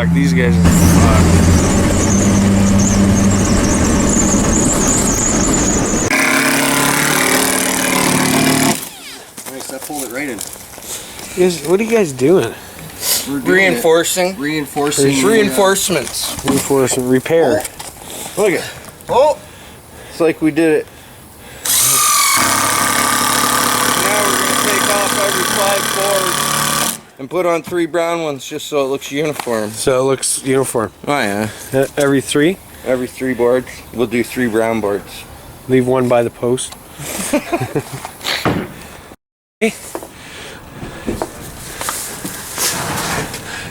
fucked. These guys are fucked. Nice, that pulled it right in. What are you guys doing? Reinforcing. Reinforcing. Reinforcements. Reinforcing, repair. Oh. Look at. Oh! It's like we did it. Now we're going to take off every 5 boards and put on 3 brown ones just so it looks uniform. So it looks uniform. Oh yeah. Every 3? Every 3 boards. We'll do 3 brown boards. Leave one by the post.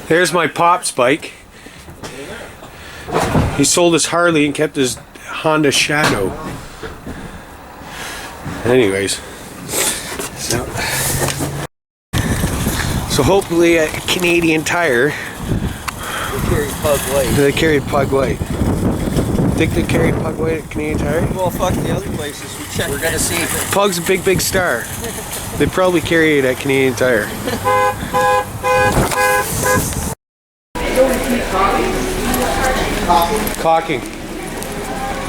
There's my Pop's bike. He sold his Harley and kept his Honda Shadow. Anyways, so hopefully a Canadian Tire. They carry Pug White. They carried Pug White. Think they carried Pug White at Canadian Tire? Well, fuck the other places we checked. We're gonna see. Pug's a big star. They probably carry it at Canadian Tire. Caulking.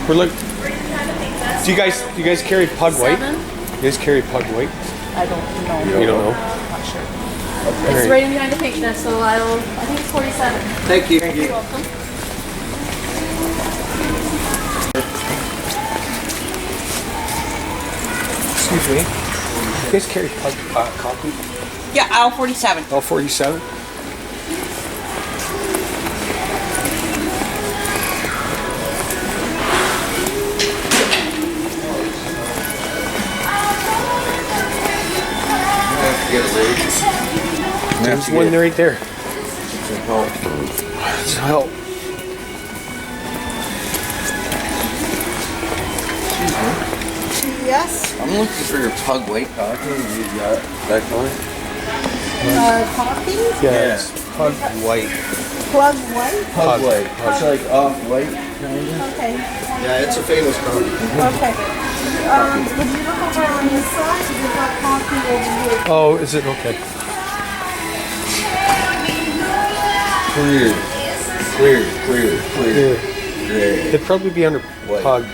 We're look. Do you guys carry Pug White? You guys carry Pug White? I don't know. You don't know? Not sure. Okay. It's right in behind the paint net, so I think it's 47. Thank you. You're welcome. Excuse me. You guys carry Pug Caulking? Yeah, aisle 47. L 47. There's one right there. It's help. Yes. I'm looking for your Pug White caulking. You got that one? Caulking? Yeah, it's Pug White. Plug white? Pug White. It's like off-white, kind of. Okay. Yeah, it's a famous car. Okay. Would you look over on this side? We've got caulking over here. Oh, is it? Okay. Clear. Yeah. It'd probably be under White. Pug.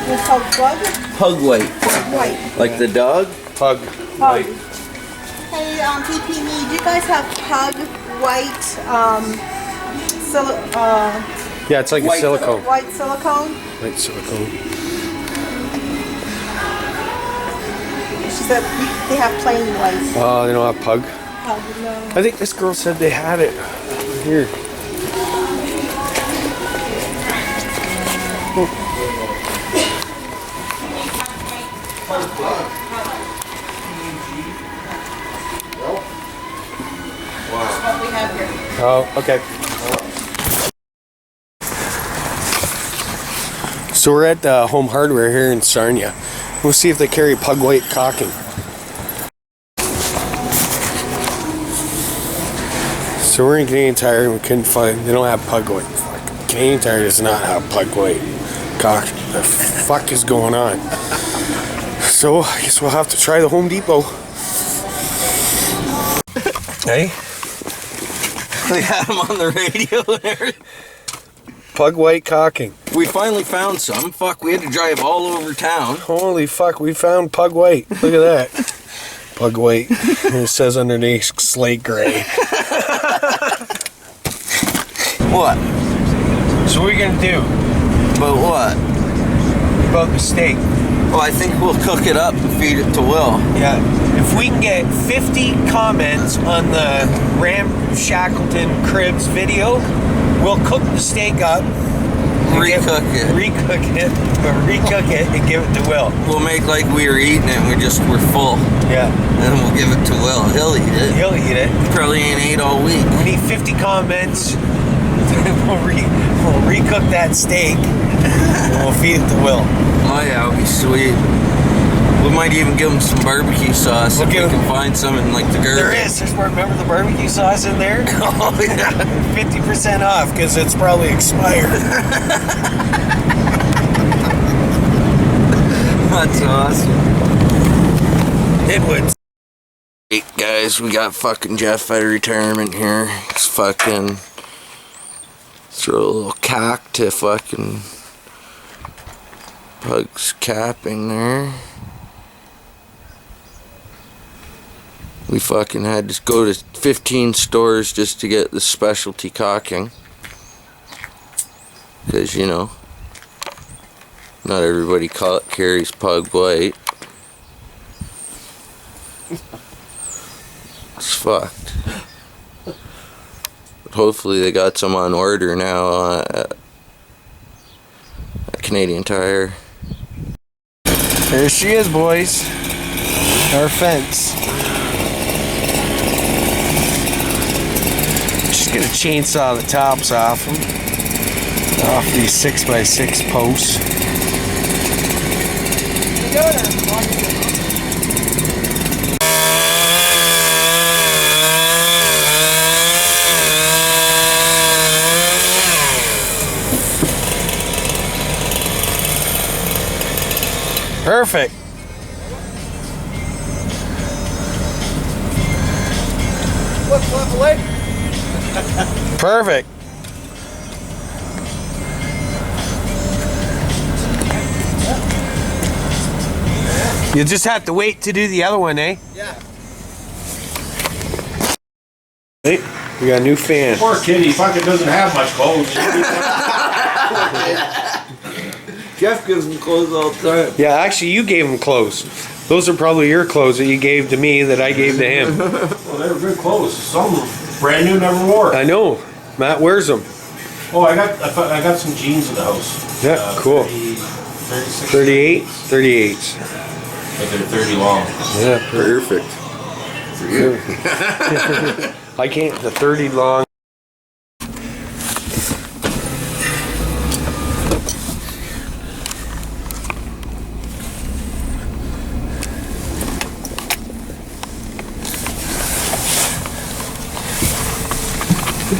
It's called plug Pug White. white. Like the dog? Pug Pug. White. Hey, PP&E, do you guys have pug white, Yeah, it's like a White. silicone. white silicone? White silicone. She said they have plain white. Oh, they don't have Pug. Pug, no. I think this girl said they had it here. What we have here. Oh, okay. So we're at Home Hardware here in Sarnia. We'll see if they carry Pug White caulking. So we're in Canadian Tire and we couldn't find, they don't have Pug White. Fuck. Canadian Tire does not have Pug White caulking. The fuck is going on? So I guess we'll have to try the Home Depot. Hey? They had them on the radio and everything. Pug White caulking. We finally found some. Fuck, we had to drive all over town. Holy fuck, we found Pug White. Look at that. Pug White. And it says underneath slate gray. What? So what are you gonna do But what? about the steak? Well, I think we'll cook it up and feed it to Will. Yeah. If we can get 50 comments on the Ram Shackleton Cribs video, we'll cook the steak up. Recook it. Recook it and give it to Will. We'll make like we were eating it and we're full. Yeah. And then we'll give it to Will. He'll eat it. He'll eat it. He probably ain't ate all week. We need 50 comments. We'll recook that steak and we'll feed it to Will. Oh yeah, it'll be sweet. We might even give him some barbecue sauce if we can find some in like the garden. There is. Remember the barbecue sauce in there? Oh yeah. 50% off because it's probably expired. That's awesome. It would. Hey guys, we got fucking Jeff at retirement here. He's fucking throw a little cock to fucking Pug's capping there. We fucking had to go to 15 stores just to get the specialty caulking. Because, you know, not everybody carries Pug White. It's fucked. But hopefully they got some on order now at Canadian Tire. There she is, boys. Our fence. Just gonna chainsaw the tops off them. Off these 6x6 posts. Perfect. Flip away. Perfect. You just have to wait to do the other one, eh? Yeah. Hey, we got a new fan. Poor kid, he fucking doesn't have much clothes. Jeff gives them clothes all the time. Yeah, actually, you gave him clothes. Those are probably your clothes that you gave to me that I gave to him. Well, they were good clothes. Some brand new, never wore. I know. Matt wears them. Oh, I got some jeans in the house. Yeah, cool. 36. 38? 38s. But they're 30 long. Yeah, Perfect. For you. I can't. The 30 long.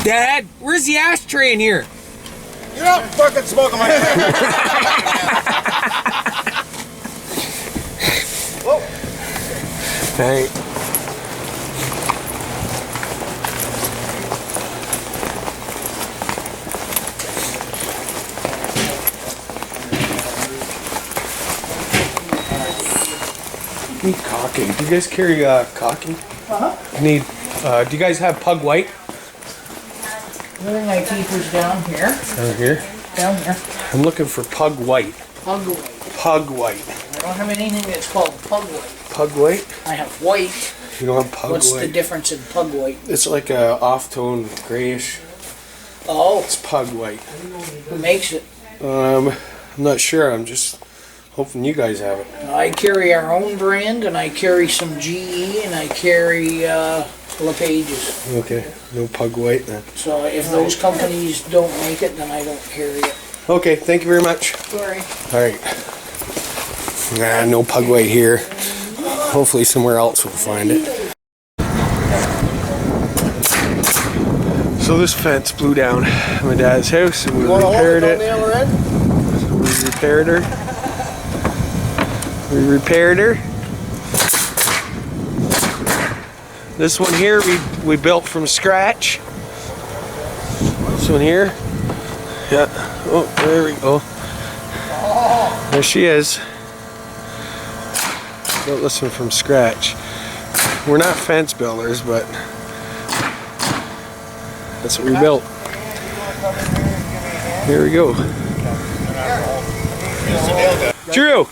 Dad, where's the ashtray in here? You're not fucking smoking my Whoa. Hey. Need caulking. Do you guys carry caulking? Need. Do you guys have Pug White? Everything I keep is down here. Down here. Down here. I'm looking for Pug White. Pug white. Pug White. I don't have anything that's called pug white. Pug White? I have white. You don't have Pug What's White? the difference in pug white? It's like a off-tone grayish. Oh, It's Pug White. who makes it? I'm not sure. I'm just hoping you guys have it. I carry our own brand, and I carry some GE, and I carry LePage's. Okay. No Pug White then. So if those companies don't make it, then I don't carry it. Okay. Thank you very much. Sorry. All right. Nah, no Pug White here. Hopefully somewhere else we'll find it. So this fence blew down at my dad's house and we repaired it. We repaired her. We repaired her. This one here we built from scratch. This one here. Yeah. Oh, there we go. There she is. Built this one from scratch. We're not fence builders, but that's what we built. Here we go. Drew,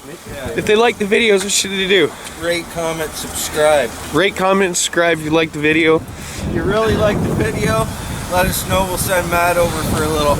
if they like the videos, what should they do? Rate, comment, subscribe. Rate, comment, and subscribe if you like the video. If you really like the video, let us know. We'll send Matt over for a little